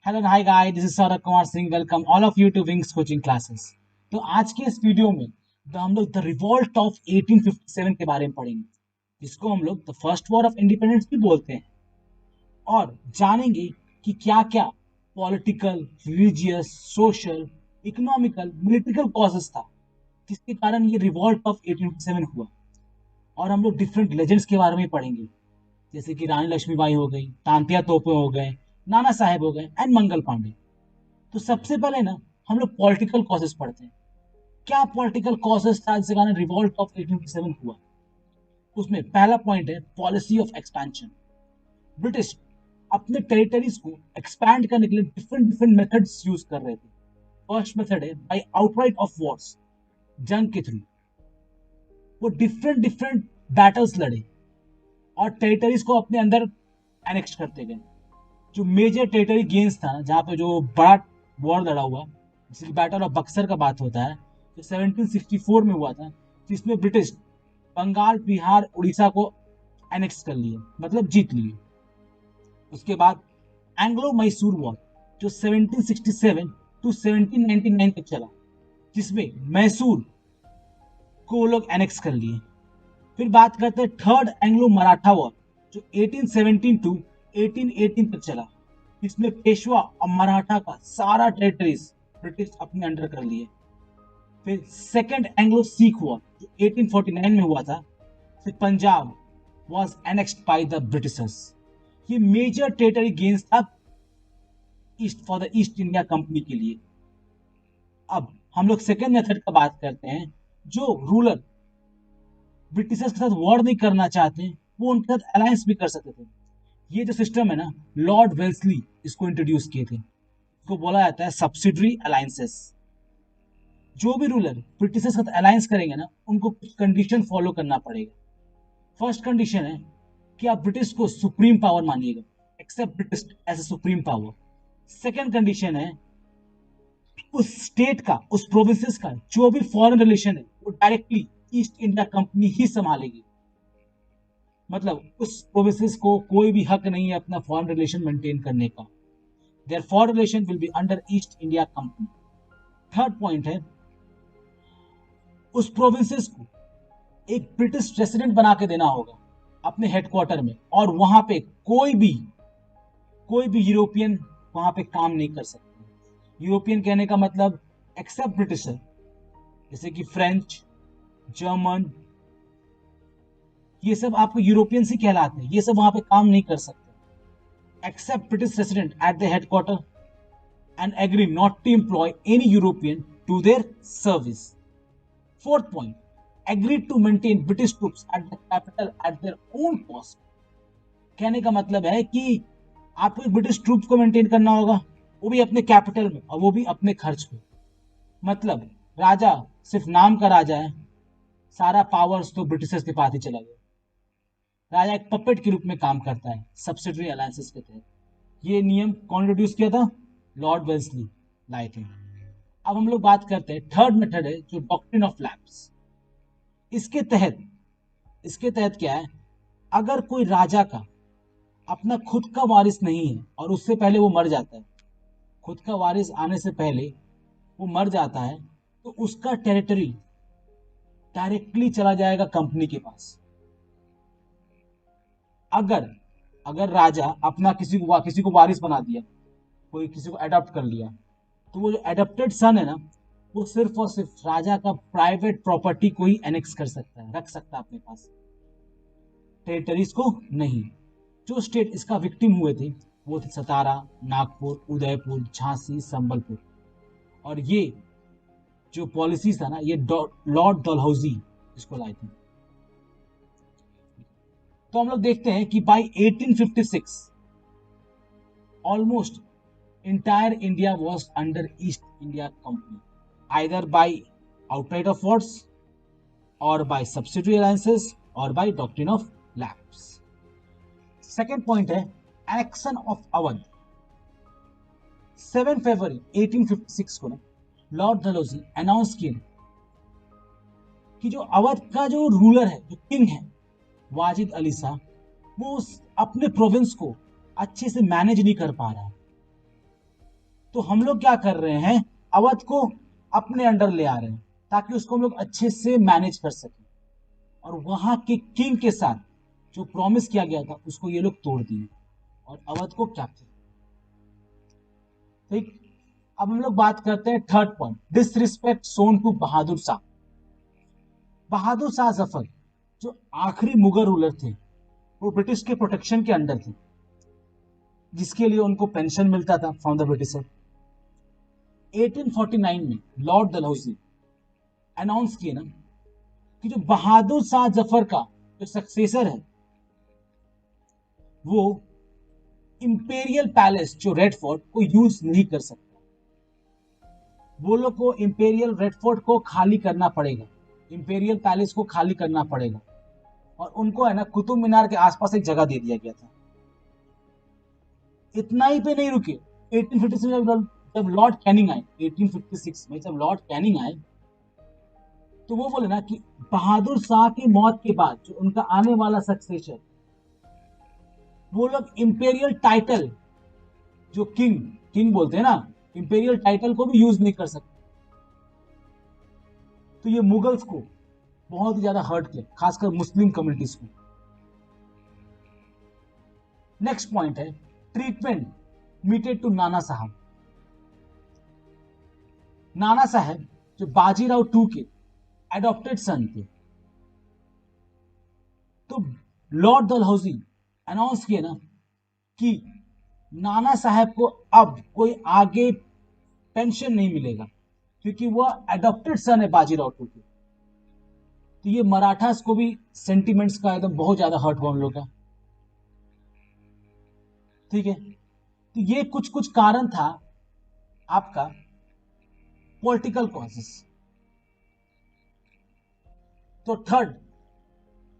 Hello hi guy, this is Saurabh Kumar Singh. Welcome all of you to Wings coaching classes. तो आज के इस video में हम लोग द रिवॉल्ट ऑफ 1857 के बारे में पढ़ेंगे, जिसको हम लोग the first war of independence भी बोलते हैं, और जानेंगे कि क्या क्या political, religious, social, economical, militarical causes था जिसके कारण ये रिवॉल्ट ऑफ 1857 हुआ। और हम लोग डिफरेंट लेजेंड्स के बारे में पढ़ेंगे, जैसे कि रानी लक्ष्मीबाई हो गई, तांतिया तोपे हो गए, नाना साहेब हो गए एंड मंगल पांडे। तो सबसे पहले ना हम लोग पॉलिटिकल कॉजेस पढ़ते हैं। क्या पॉलिटिकल कॉजेस था जिसके कारण रिवॉल्ट ऑफ 1857 हुआ? उसमें पहला पॉइंट है पॉलिसी ऑफ एक्सपेंशन। ब्रिटिश अपने टेरिटरीज को एक्सपैंड करने के लिए डिफरेंट डिफरेंट मेथड्स यूज कर रहे थे। फर्स्ट मेथड है बाय आउटराइट ऑफ वॉर्स, जंग के थ्रू। वो डिफरेंट डिफरेंट बैटल्स लड़े और टेरिटरीज को अपने अंदर एनेक्ट करते गए। जो मेजर टेरिटरी गेन्स था, जहाँ पे जो बड़ा वॉर लड़ा हुआ, जैसे कि बैटल ऑफ बक्सर का बात होता है, जो 1764 में हुआ था, जिसमें ब्रिटिश बंगाल, बिहार, उड़ीसा को एनेक्स कर लिए, मतलब जीत लिए। उसके बाद एंग्लो मैसूर वॉर, जो 1767 टू 1799 तक चला, जिसमें मैसूर को वो लोग एनेक्स कर लिए। फिर बात करते हैं थर्ड एंग्लो मराठा वॉर, जो 1817 टू 1818 तक चला, इसमें पेशवा और मराठा का सारा टेरिटरीज ब्रिटिश अपने अंडर कर लिए। फिर सेकंड एंग्लो सिख वॉर, जो 1849 में हुआ था, फिर Punjab was annexed by the Britishers. ये मेजर टेरिटरी गेन्स था east for the east India company के लिए। अब हम लोग सेकंड मेथड का बात करते हैं। जो रूलर ब्रिटिशर्स के साथ वॉर नहीं करना चाहते, वो उनके साथ अलायंस भी कर सकते थे। ये जो सिस्टम है ना, लॉर्ड वेल्सली इसको इंट्रोड्यूस किए थे। इसको बोला जाता है सब्सिडरी अलायंसेस। जो भी रूलर ब्रिटिशर्स के साथ अलायंस करेंगे ना, उनको कुछ कंडीशन फॉलो करना पड़ेगा। फर्स्ट कंडीशन है कि आप ब्रिटिश को सुप्रीम पावर मानिएगा, accept British as a supreme power. Second condition है उस स्टेट का, उस प्रोविंसेस का जो भी फॉरेन रिलेशन है, वो डायरेक्टली ईस्ट इंडिया कंपनी ही संभालेगी। मतलब उस प्रोविंसेस को कोई भी हक नहीं है अपना फॉरेन रिलेशन मेंटेन करने का। Their foreign relation will be under East India Company. Third point है उस प्रोविंसेस को एक ब्रिटिश रेसिडेंट बना के देना होगा अपने हेडक्वार्टर में, और वहां पे कोई भी यूरोपियन वहां पे काम नहीं कर सकते। यूरोपियन कहने का मतलब एक्सेप्ट ब्रिटिशर, जैसे कि फ्रेंच, जर्मन, ये सब आपको यूरोपियन ही कहलाते हैं। ये सब वहां पे काम नहीं कर सकते except British resident at the headquarter, and agree not to employ any European to their service. Fourth point, agreed to maintain British troops at the capital at their own cost. कहने का मतलब है कि आपको ब्रिटिश ट्रूप्स को maintain करना होगा, वो भी अपने कैपिटल में, और वो भी अपने खर्च पे। मतलब राजा सिर्फ नाम का राजा है, सारा पावर्स तो ब्रिटिशर्स के पास ही चला गया। राजा एक पपेट के रूप में काम करता है सब्सिडरी अलायंसेस के तहत। ये नियम कौन इंट्रोड्यूस किया था? लॉर्ड वेल्सली लाए थे। अब हम लोग बात करते हैं थर्ड मेथड है, जो डॉक्ट्रिन ऑफ लैप्स। इसके तहत इसके तहत क्या है, अगर कोई राजा का अपना खुद का वारिस नहीं है और उससे पहले वो मर जाता है, खुद का वारिस आने से पहले वो मर जाता है, तो उसका टेरिटरी डायरेक्टली चला जाएगा कंपनी के पास। अगर अगर राजा अपना किसी को वारिस बना दिया, कोई किसी को अडॉप्ट कर लिया, तो वो जो एडॉप्टेड सन है ना, वो सिर्फ और सिर्फ राजा का प्राइवेट प्रॉपर्टी को ही एनेक्स कर सकता है, रख सकता है अपने पास, टेरिटरीज को नहीं। जो स्टेट इसका विक्टिम हुए थे वो थे सतारा, नागपुर, उदयपुर, झांसी, संबलपुर। और ये जो पॉलिसीज था ना, ये लॉर्ड डलहौजी इसको लाए थे। तो हम लोग देखते हैं कि by 1856 almost entire India was under East India Company, either by outright of wars, or by subsidiary alliances, or by doctrine of lapse. Second point है annexation of Awadh। 7 फरवरी 1856 को लॉर्ड डलहौजी अनाउंस किए कि जो अवध का जो रूलर है, जो king है, वाजिद अली शाह, वो अपने प्रोविंस को अच्छे से मैनेज नहीं कर पा रहा है। तो हम लोग क्या कर रहे हैं, अवध को अपने अंडर ले आ रहे हैं ताकि उसको हम लोग अच्छे से मैनेज कर सकें। और वहां के किंग के साथ जो प्रॉमिस किया गया था उसको ये लोग तोड़ दिए और अवध को कैप्चर। ठीक, अब हम लोग बात करते हैं third point, disrespect shown to Bahadur Shah. Bahadur Shah Zafar जो आखिरी मुगल रूलर थे, वो ब्रिटिश के प्रोटेक्शन के अंडर थे, जिसके लिए उनको पेंशन मिलता था फ्रॉम द ब्रिटिशर। 1849 में लॉर्ड डलहौजी अनाउंस किए ना कि जो बहादुर शाह जफर का जो सक्सेसर है वो इंपेरियल पैलेस जो रेड फोर्ट को यूज नहीं कर सकता। वो लोग को इंपेरियल रेड फोर्ट को खाली करना पड़ेगा, इंपेरियल पैलेस को खाली करना पड़ेगा। और उनको है ना कुतुब मीनार के आसपास एक जगह दे दिया गया था। इतना ही पे नहीं रुके, 1856 में जब लॉर्ड कैनिंग आए, 1856 में जब लॉर्ड कैनिंग आए तो वो बोले ना कि बहादुर शाह की मौत के बाद जो उनका आने वाला सक्सेसर, वो लोग इंपेरियल टाइटल जो किंग किंग बोलते हैं ना, इंपेरियल टाइटल को भी यूज नहीं कर सकते। तो ये मुगल्स को बहुत ही ज्यादा हर्ट किया, खासकर मुस्लिम कम्युनिटीज को। नेक्स्ट पॉइंट है ट्रीटमेंट मीटेड टू नाना साहब। नाना साहब जो बाजीराव टू के एडॉप्टेड सन थे, तो लॉर्ड डलहौजी अनाउंस किए ना कि नाना साहब को अब कोई आगे पेंशन नहीं मिलेगा क्योंकि वह एडॉप्टेड सन है बाजीराव टू के। तो ये मराठास को भी सेंटिमेंट्स का एकदम बहुत ज्यादा हर्ट हुआ उन लोग का। ठीक है, तो ये कुछ कुछ कारण था आपका पॉलिटिकल कॉजेस। तो third,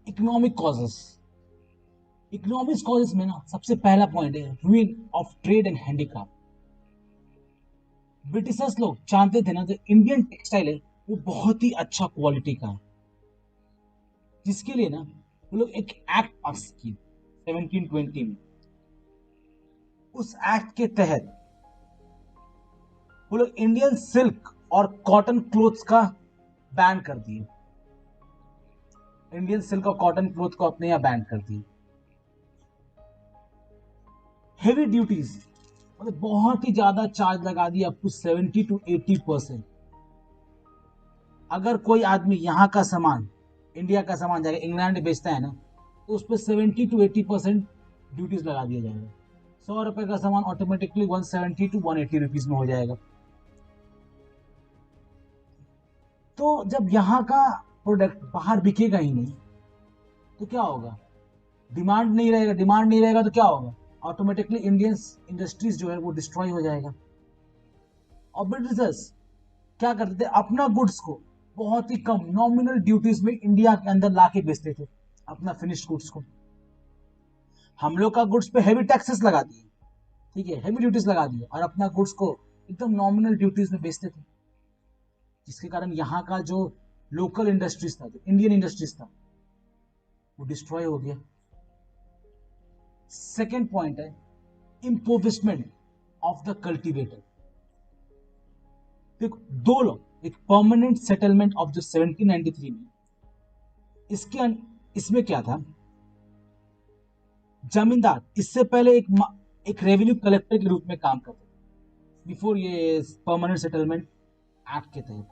economic causes. Economic causes में ना सबसे पहला पॉइंट है ruin of trade and handicraft. Britishers लोग जानते थे ना जो इंडियन टेक्सटाइल है वो बहुत ही अच्छा क्वालिटी का है, जिसके लिए ना वो लोग एक एक्ट पास किए 1720 में। उस एक्ट के तहत वो लोग इंडियन सिल्क और कॉटन क्लोथ्स का बैन कर दिए। इंडियन सिल्क और कॉटन क्लोथ को अपने यहां बैन कर दिए। हेवी ड्यूटीज मतलब बहुत ही ज्यादा चार्ज लगा दिया, अप टू 70 to 80%। अगर कोई आदमी यहाँ का सामान, इंडिया का सामान जाकर इंग्लैंड बेचता है ना, तो उस पर 70 to 80% ड्यूटीज लगा दिया जाएगा। 100 रुपए का सामान ऑटोमेटिकली 170 to 180 रुपीज में हो जाएगा। तो जब यहाँ का प्रोडक्ट बाहर बिकेगा ही नहीं तो क्या होगा, डिमांड नहीं रहेगा, डिमांड नहीं रहेगा तो क्या होगा, ऑटोमेटिकली इंडियन इंडस्ट्रीज जो है वो डिस्ट्रॉय हो जाएगा। और ब्रिटिशर्स क्या करते थे, अपना गुड्स को बहुत ही कम नॉमिनल ड्यूटीज में इंडिया के अंदर लाके बेचते थे, अपना फिनिश्ड गुड्स को। हम लोग का गुड्स पे हैवी टैक्सेस लगा दिए, ठीक है, हैवी ड्यूटीज लगा दिए, और अपना गुड्स को एकदम नॉमिनल ड्यूटीज में बेचते थे, जिसके कारण यहाँ का जो लोकल इंडस्ट्रीज था, जो इंडियन इंडस्ट्रीज था, वो डिस्ट्रॉय हो गया। सेकेंड पॉइंट है इम्पोविशमेंट ऑफ द कल्टिवेटर। देखो दो लोग, एक परमानेंट सेटलमेंट ऑफ जो 1793 में, इसमें क्या था, जमींदार इससे पहले एक रेवेन्यू कलेक्टर के रूप में काम करते थे बिफोर ये परमानेंट सेटलमेंट एक्ट के तहत,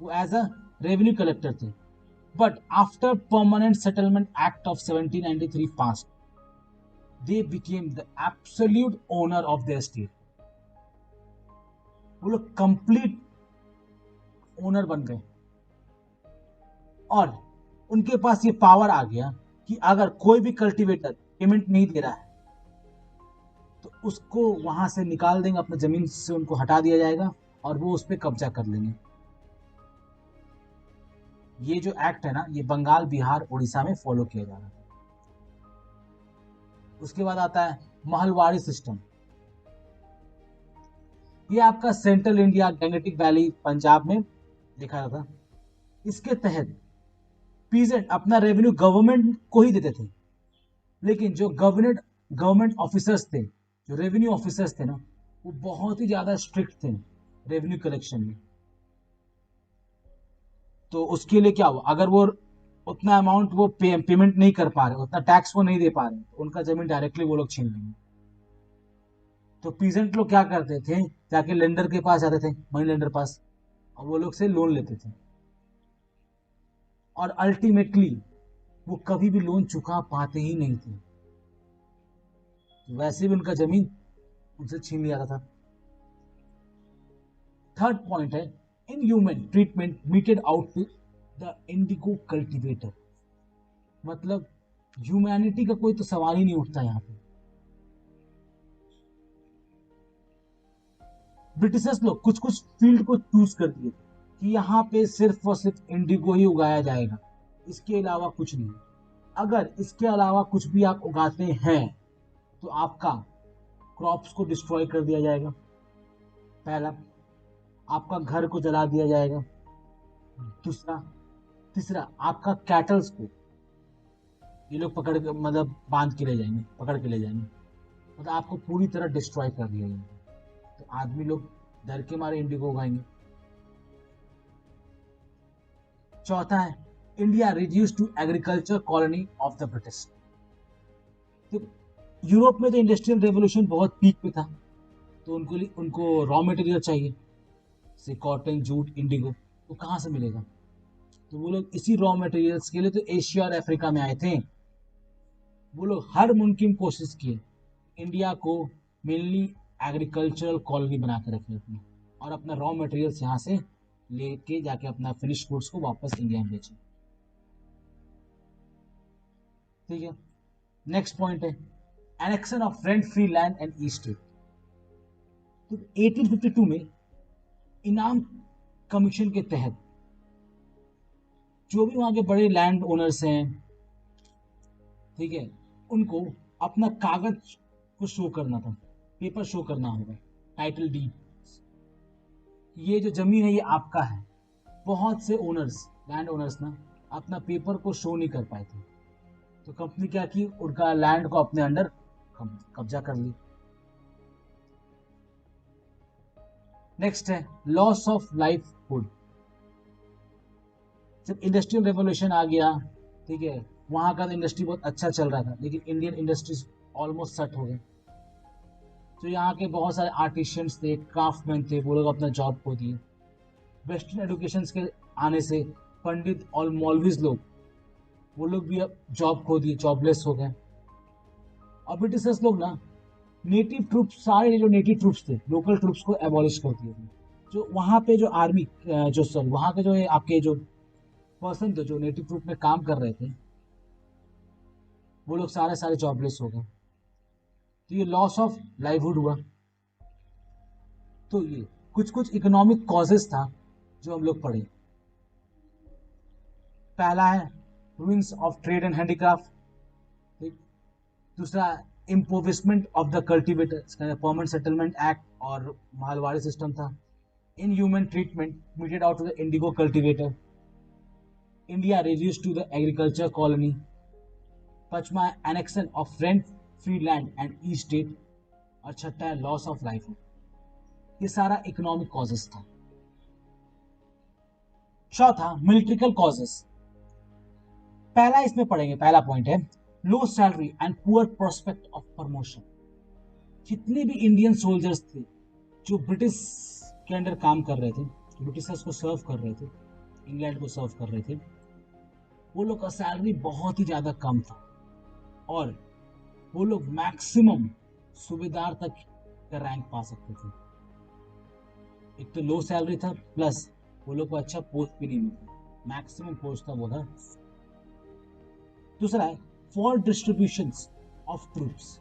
वो एज अ रेवेन्यू कलेक्टर थे। But after permanent settlement act of 1793 pass, they became the absolute owner of their state। वो लोग कंप्लीट ओनर बन गए और उनके पास ये पावर आ गया कि अगर कोई भी कल्टीवेटर पेमेंट नहीं दे रहा है तो उसको वहां से निकाल देंगे, अपने जमीन से उनको हटा दिया जाएगा और वो उस पर कब्जा कर लेंगे। ये जो एक्ट है ना, ये बंगाल, बिहार, उड़ीसा में फॉलो किया जा रहा है। उसके बाद आता है महलवाड़ी सिस्टम। ये आपका सेंट्रल इंडिया, गंगटिक वैली, पंजाब में देखा जाता था। इसके तहत पीजेंट अपना रेवेन्यू गवर्नमेंट को ही देते थे, लेकिन जो गवर्नमेंट ऑफिसर्स थे, जो रेवेन्यू ऑफिसर्स थे ना, वो बहुत ही ज्यादा स्ट्रिक्ट थे रेवेन्यू कलेक्शन में। तो उसके लिए क्या हुआ, अगर वो उतना अमाउंट वो पेमेंट नहीं कर पा रहे, उतना टैक्स वो नहीं दे पा रहे, तो उनका जमीन डायरेक्टली वो लोग छीन लेंगे। तो पीजेंट लोग क्या करते थे, जाके लेंडर के पास जाते थे, मनी लेंडर पास, और वो लोग से लोन लेते थे, और अल्टीमेटली वो कभी भी लोन चुका पाते ही नहीं थे। वैसे भी उनका जमीन उनसे छीन लिया था। थर्ड पॉइंट है, inhuman treatment meted out to the indigo cultivator. मतलब ह्यूमैनिटी का कोई तो सवाल ही नहीं उठता यहाँ पे। ब्रिटिशर्स लोग कुछ कुछ फील्ड को चूज कर दिए कि यहाँ पे सिर्फ और सिर्फ इंडिगो ही उगाया जाएगा, इसके अलावा कुछ नहीं। अगर इसके अलावा कुछ भी आप उगाते हैं तो आपका क्रॉप्स को डिस्ट्रॉय कर दिया जाएगा, पहला। आपका घर को जला दिया जाएगा, दूसरा। तीसरा, आपका कैटल्स को ये लोग पकड़ के, मतलब बांध के ले जाएंगे, पकड़ के ले जाएंगे, मतलब आपको पूरी तरह डिस्ट्रॉय कर दिया जाएगा। तो आदमी लोग डर के मारे इंडिगो उगाएंगे। चौथा है, India reduce to agriculture colony of the British. तो यूरोप में तो इंडस्ट्रियल रेवोल्यूशन बहुत पीक पे था, तो उनको रॉ मटेरियल चाहिए, जैसे कॉटन, जूट, इंडिगो, तो कहाँ से मिलेगा? तो वो लोग इसी रॉ मटेरियल्स के लिए तो एशिया और अफ्रीका में आए थे। वो लोग हर मुमकिन कोशिश किए इंडिया को मेनली एग्रीकल्चरल कॉलोनी बना के रखे अपनी, और अपना रॉ मटेरियल्स यहाँ से लेके जाके अपना फिनिश गुड्स को वापस इंडिया में बेचे। ठीक है, नेक्स्ट पॉइंट है, annexation of rent free land and estate. तो 1852 में इनाम कमीशन के तहत जो भी वहां के बड़े लैंड ओनर्स हैं, ठीक है, उनको अपना कागज को शो करना था, पेपर शो करना होगा, टाइटल डीड, ये जो जमीन है ये आपका है। बहुत से ओनर्स, लैंड ओनर्स ना, अपना पेपर को शो नहीं कर पाए थे, तो कंपनी क्या की, उनका लैंड को अपने अंडर कब्जा कर ली। नेक्स्ट है, लॉस ऑफ लाइवहुड। जब इंडस्ट्रियल रेवोल्यूशन आ गया, ठीक है, वहां का इंडस्ट्री बहुत अच्छा चल रहा था, लेकिन इंडियन इंडस्ट्रीज ऑलमोस्ट सेट हो गए। तो यहाँ के बहुत सारे आर्टिशियंस थे, क्राफ्टमैन थे, वो लोग अपना जॉब खो दिए। वेस्टर्न एजुकेशन के आने से पंडित और मौलवीज लोग, वो लोग भी अब जॉब खो दिए, जॉबलेस हो गए। और ब्रिटिशर्स लोग ना, नेटिव ट्रूप्स, सारे जो नेटिव ट्रूप्स थे, लोकल ट्रूप्स को एबॉलिश कर दिए थे। जो वहाँ पे जो आर्मी, जो सॉरी वहाँ के जो आपके जो पर्सन थे, जो नेटिव ट्रूप में काम कर रहे थे, वो लोग सारे सारे जॉबलेस हो गए। तो ये लॉस ऑफ लाइवहुड हुआ। तो ये कुछ कुछ इकोनॉमिक कॉजेस था जो हम लोग पढ़े। पहला है ruins of trade and handicraft. दूसरा, impoverishment of the cultivator, permanent settlement act और मालवाड़ी सिस्टम था। Inhuman treatment meted out to the indigo cultivator. India reduce to the agriculture colony. पांचवा, annexation of rent free land and estate. और छठा है loss of life. ये सारा economic causes था। चौथा, मिलिट्रिकल कॉजेस। पहला इसमें पढ़ेंगे, पहला पॉइंट है, लो salary and poor prospect of promotion. जितने भी इंडियन सोल्जर्स थे जो ब्रिटिश के अंडर काम कर रहे थे, ब्रिटिशर्स को सर्व कर रहे थे, इंग्लैंड को सर्व कर रहे थे, वो लोग का सैलरी बहुत ही ज्यादा कम था, और वो लोग मैक्सिमम सूबेदार तक का रैंक पा सकते थे। एक तो लो सैलरी था, प्लस वो लोग को अच्छा पोस्ट भी नहीं मिलता, मैक्सिमम पोस्ट था वो था। दूसरा है फॉर डिस्ट्रीब्यूशन ऑफ ट्रूप्स।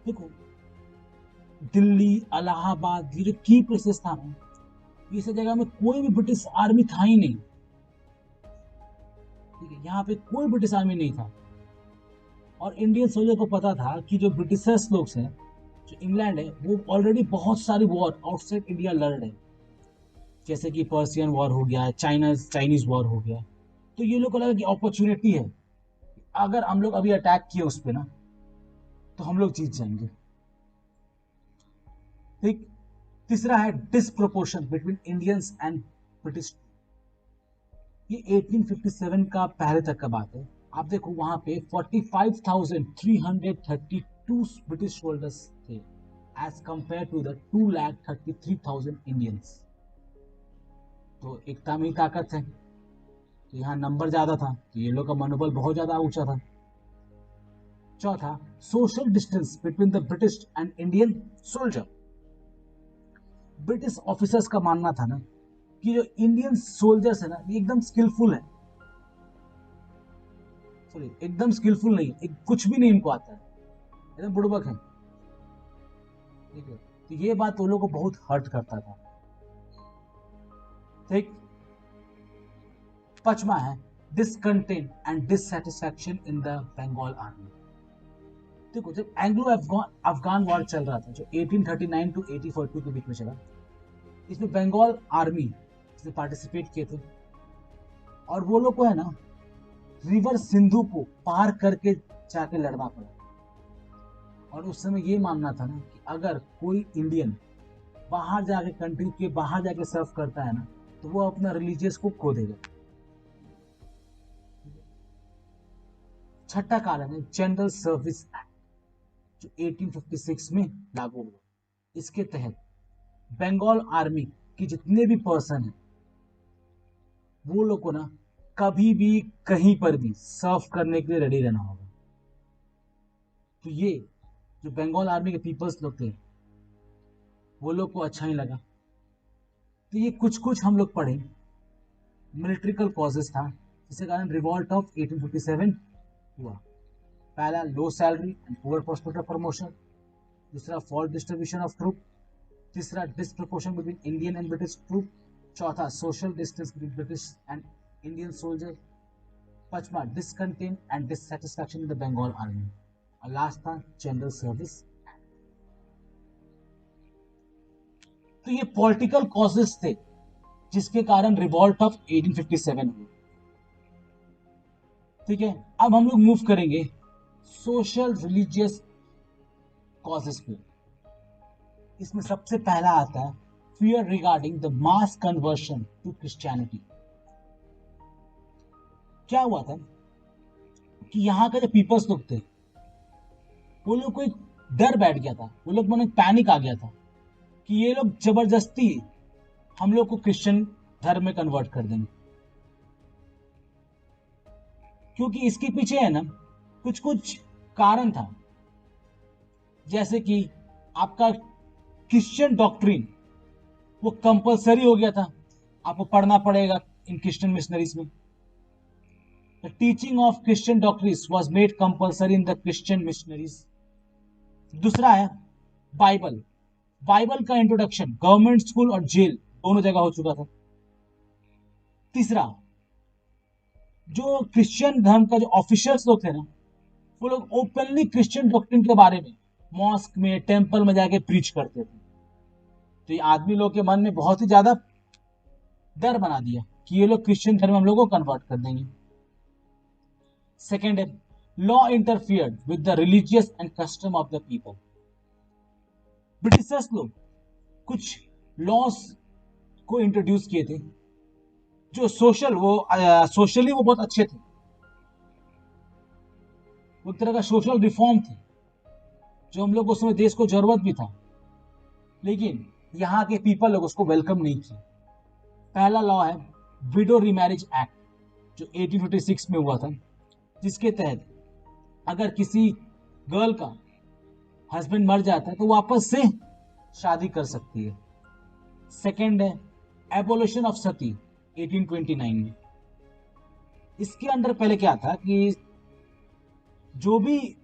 देखो, दिल्ली, इलाहाबाद, ये जो की प्लेसेस था ना, ये सब जगह में कोई भी ब्रिटिश आर्मी था ही नहीं। ठीक है, यहाँ पे कोई ब्रिटिश आर्मी नहीं था, और इंडियन सोल्जर को पता था कि जो ब्रिटिशर्स लोग हैं, जो इंग्लैंड है, वो ऑलरेडी बहुत सारी वॉर आउटसाइड इंडिया लड़ रहे, जैसे कि पर्सियन वॉर हो गया, चाइनीज वॉर हो गया। तो ये लोग को लगा कि अपॉर्चुनिटी है, अगर हम लोग अभी अटैक किए उस पे ना, तो हम लोग जीत जाएंगे। ठीक। तीसरा है disproportion between Indians and British. ये 1857 का पहले तक का बात है। आप देखो वहां पे 45,332 ब्रिटिश सोल्जर्स थे as compare to the 2,33,000 Indians. तो एकता में ही ताकत है। तो यहाँ नंबर ज्यादा था, तो ये लोग का मनोबल बहुत ज्यादा ऊंचा था। चौथा, social distance between the British and Indian soldier. British officers का मानना था ना कि जो इंडियन सोल्जर्स है ना, ये एकदम स्किलफुल है। सॉरी, एकदम स्किलफुल नहीं, एक कुछ भी नहीं इनको आता है, एकदम बुड़बक है। ठीक है, तो ये बात वो लोग को बहुत हर्ट करता था। ठीक। पांचवा है discontent and dissatisfaction in the Bengal army. देखो, जब एंग्लो अफगान अफगान वॉर चल रहा था, जो 1839 टू 1842 के बीच में चला, इसमें बंगाल आर्मी इसमें पार्टिसिपेट किए थे। और वो लोग को है ना, रिवर सिंधु को पार करके जाके लड़ना पड़ा। और उस समय ये मानना था ना कि अगर कोई इंडियन बाहर जाके, कंट्री के बाहर जाके सर्व करता है ना, तो वो अपना रिलीजियस को खो देगा। छठा कारण है जनरल सर्विस एक्ट, जो 1856 में लागू हुआ। इसके तहत बंगाल आर्मी की जितने भी पर्सन हैं, वो लोग को ना कभी भी कहीं पर भी सर्व करने के लिए रेडी रहना होगा। तो ये जो बंगाल आर्मी के पीपल्स लोग थे, वो लोग को अच्छा ही लगा। तो ये कुछ कुछ हम लोग पढ़े मिलिट्रिकल कॉजेस था, जिसके कारण रिवॉल्ट ऑफ 1857 हुआ। पहला, low salary and poor prospect of promotion. दूसरा, फॉल्ट डिस्ट्रीब्यूशन ऑफ ट्रूप। तीसरा, disproportion between Indian and British troop. चौथा, social distance between British and Indian soldier. पांचवा, discontent and dissatisfaction in the Bengal army. और last था general service. तो ये political causes थे जिसके कारण रिवॉल्ट ऑफ 1857 हुआ। ठीक है, अब हम लोग मूव करेंगे सोशल रिलीजियस कॉजेस पे। इसमें सबसे पहला आता है fear regarding the mass conversion to Christianity. क्या हुआ था कि यहाँ के जो पीपल्स लोग थे, वो लोग को एक डर बैठ गया था, वो लोग में पैनिक आ गया था कि ये लोग जबरदस्ती हम लोग को क्रिश्चियन धर्म में कन्वर्ट कर देंगे। क्योंकि इसके पीछे है ना कुछ कुछ कारण था, जैसे कि आपका क्रिश्चियन डॉक्ट्रिन वो कंपलसरी हो गया था, आपको पढ़ना पड़ेगा इन क्रिश्चियन मिशनरीज में। The teaching of Christian doctrines was made compulsory in the Christian missionaries. दूसरा है बाइबल। बाइबल का इंट्रोडक्शन गवर्नमेंट स्कूल और जेल दोनों जगह हो चुका था। तीसरा, जो क्रिश्चियन धर्म का जो ऑफिशियल्स लोग थे ना, वो लोग ओपनली क्रिश्चियन डॉक्ट्रिन के बारे में मॉस्क में, टेंपल में जाके प्रीच करते थे। तो ये आदमी लोग के मन में बहुत ही ज्यादा डर बना दिया कि ये लोग क्रिश्चियन धर्म हम लोगों को कन्वर्ट कर देंगे। सेकेंड है, law interfered with the religious and custom of the people. Britishers लोग कुछ लॉस को इंट्रोड्यूस किए थे, जो सोशली वो बहुत अच्छे थे, वो एक तरह का सोशल रिफॉर्म थे, जो हम लोग को उस समय देश को जरूरत भी था। लेकिन यहाँ के पीपल लोग उसको वेलकम नहीं किए। पहला लॉ है विडो रीमैरिज एक्ट, जो 1856 में हुआ था, जिसके तहत अगर किसी गर्ल का हस्बैंड मर जाता है तो वापस से शादी कर सकती है। सेकेंड है एबोलिशन ऑफ सती 1829 में। इसके अंदर पहले क्या था कि जो भी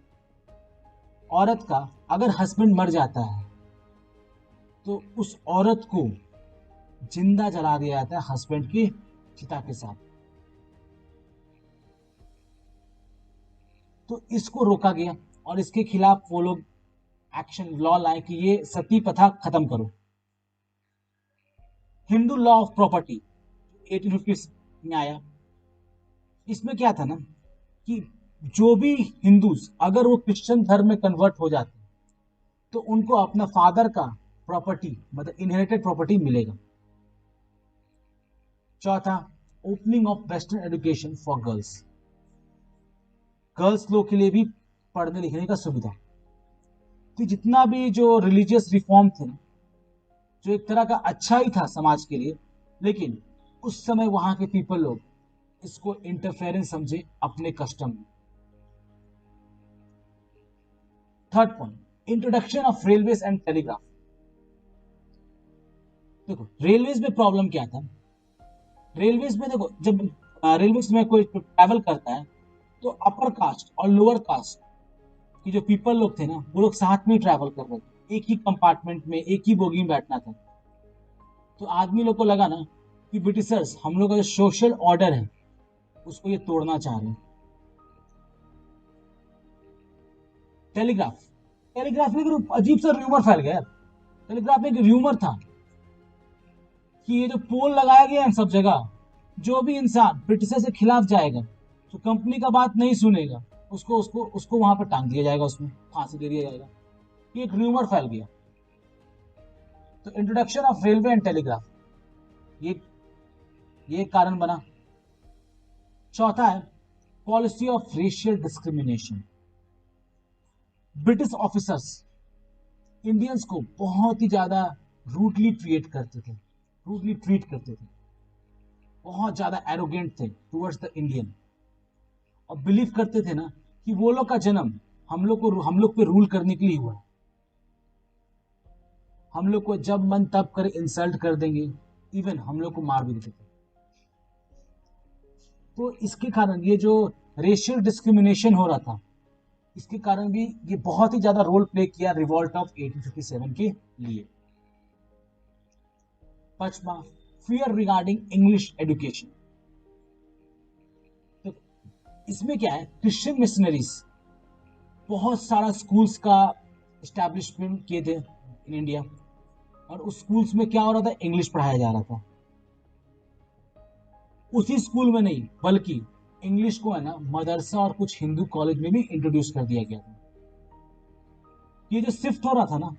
औरत का अगर हस्बैंड मर जाता है, तो उस औरत को जिंदा जला दिया जाता है हस्बैंड की चिता के साथ। तो इसको रोका गया और इसके खिलाफ वो लोग एक्शन लॉ लाए कि ये सती प्रथा खत्म करो। हिंदू लॉ ऑफ प्रॉपर्टी 1850 में आया। इसमें क्या था ना कि जो भी हिंदूज अगर वो क्रिश्चियन धर्म में कन्वर्ट हो जाते हैं तो उनको अपना फादर का प्रॉपर्टी मतलब इनहेरिटेड प्रॉपर्टी मिलेगा। चौथा, opening of western education for girls, girls लोग के लिए भी पढ़ने लिखने का सुविधा। तो जितना भी जो रिलीजियस रिफॉर्म थे जो एक तरह का अच्छा ही था समाज के लिए, लेकिन उस समय वहां के पीपल लोग इसको इंटरफेरेंस समझे अपने कस्टम में। Third point, introduction of railways and telegraph. देखो रेलवेज में प्रॉब्लम क्या था, रेलवेज में देखो जब रेलवेज में कोई ट्रैवल करता है तो अपर कास्ट और लोअर कास्ट की जो पीपल लोग थे ना वो लोग साथ में ट्रैवल कर रहे थे, एक ही कंपार्टमेंट में एक ही बोगी में बैठना था। तो आदमी लोग को लगा ना कि ब्रिटिशर्स हम लोग का जो सोशल ऑर्डर है उसको ये तोड़ना चाह रहे हैं। टेलीग्राफ, टेलीग्राफ में अजीब सा र्यूमर फैल गया। टेलीग्राफ में एक र्यूमर था कि ये जो पोल लगाया गया है सब जगह, जो भी इंसान ब्रिटिशर से खिलाफ जाएगा तो कंपनी का बात नहीं सुनेगा उसको उसको उसको वहां पर टांग दिया जाएगा, उसमें फांसी दे दिया जाएगा। ये एक र्यूमर फैल गया। तो introduction of railway and telegraph ये कारण बना। चौथा है policy of racial discrimination. British officers Indians को बहुत ही ज्यादा रूडली ट्रीट करते थे, बहुत ज्यादा एरोगेंट थे टुवर्ड्स द इंडियन, और बिलीव करते थे ना कि वो लोग का जन्म हम लोग पे रूल करने के लिए हुआ है, हम लोग को जब मन तब कर इंसल्ट कर देंगे, इवन हम लोग को मार भी देते थे। तो इसके कारण ये जो रेशियल डिस्क्रिमिनेशन हो रहा था इसके कारण भी ये बहुत ही ज्यादा रोल प्ले किया रिवॉल्ट ऑफ 1857 के लिए। पांचवा, फियर रिगार्डिंग इंग्लिश एजुकेशन। तो इसमें क्या है, क्रिश्चियन मिशनरीज बहुत सारा स्कूल्स का एस्टैब्लिशमेंट किए थे इन इंडिया, और उस स्कूल्स में क्या हो रहा था, इंग्लिश पढ़ाया जा रहा था। उसी स्कूल में नहीं बल्कि इंग्लिश को है ना मदरसा और कुछ हिंदू कॉलेज में भी इंट्रोड्यूस कर दिया गया था। ये जो शिफ्ट हो रहा था ना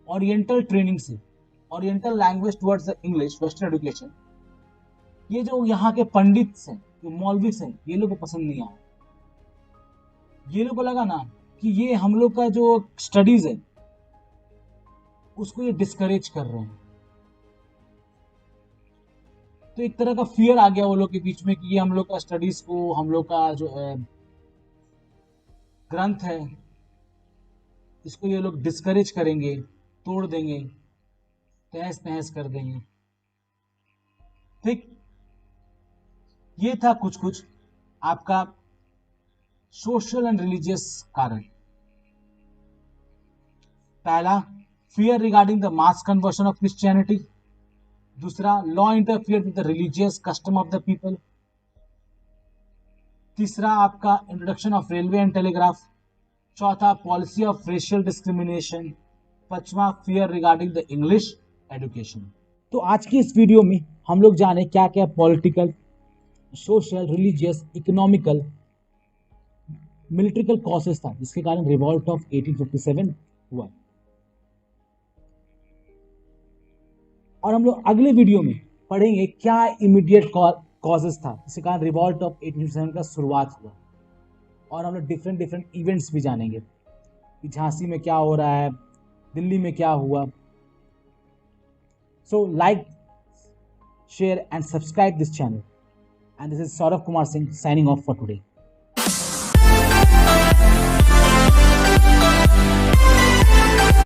ओरिएंटल ट्रेनिंग से oriental language towards the English western education, ये जो यहाँ के पंडित हैं जो मौलवी हैं ये लोग को पसंद नहीं आया। ये लोग को लगा ना कि ये हम लोग का जो स्टडीज है उसको ये डिस्करेज कर रहे हैं। तो एक तरह का फियर आ गया वो लोग के बीच में कि ये हम लोग का स्टडीज को, हम लोग का जो ग्रंथ है इसको ये लोग डिस्करेज करेंगे, तोड़ देंगे, तहस नहस कर देंगे। ठीक, ये था कुछ कुछ आपका सोशल एंड रिलीजियस कारण। पहला, fear regarding the mass conversion of Christianity. दूसरा, law interfere with the religious custom of the people. तीसरा आपका introduction of railway and telegraph. चौथा, पॉलिसी ऑफ रेशियल डिस्क्रिमिनेशन। पांचवा, fear regarding the English education. तो आज की इस वीडियो में हम लोग जाने क्या क्या political, social, religious, economical, militarical causes था जिसके कारण रिवॉल्ट ऑफ 1857 हुआ। और हम लोग अगले वीडियो में पढ़ेंगे क्या इमीडिएट कॉजेस था जिसके कारण रिवॉल्ट ऑफ 1857 का शुरुआत हुआ। और हम लोग डिफरेंट इवेंट्स भी जानेंगे कि झांसी में क्या हो रहा है, दिल्ली में क्या हुआ। So like, share and subscribe this channel, and this is Saurabh Kumar Singh signing off for today.